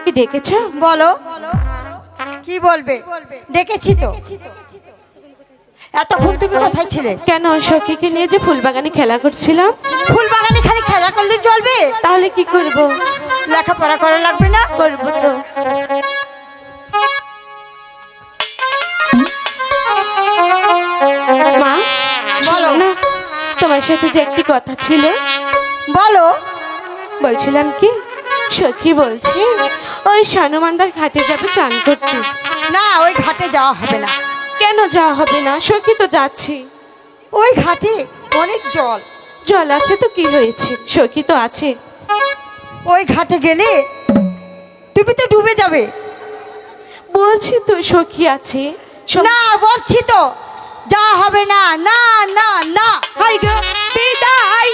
আমাকে ডেকেছ? বলো কি বলবে? ডেকেছি তো। এতক্ষণ তুমি কোথায় ছিলে? কেন, সখীকে নিয়ে যে ফুলবাগানে খেলা করছিলাম। ফুল বাগানে খালি খেলা করলে চলবে? তাহলে কি করব? লেখাপড়া করা লাগবে না? করব তো। মা, বলো। না, তোমার সাথে যে একটি কথা ছিল। বলো। বলছিলাম কি, সখী বলছি ওই সানুমান্দার ঘাটে যাবে চান করতে। না, ওই ঘাটে যাওয়া হবে না। কেন যাওয়া হবে না? সখী তো যাচ্ছি। ওই ঘাটে অনেক জল। জল আছে তো কি হয়েছে, সখী তো আছে। ওই ঘাটে গেলে তুমি তো ডুবে যাবে। বলছি তো সখী আছে। না, বলছি তো যাওয়া হবে না। না না না। হাই গো, বিদায়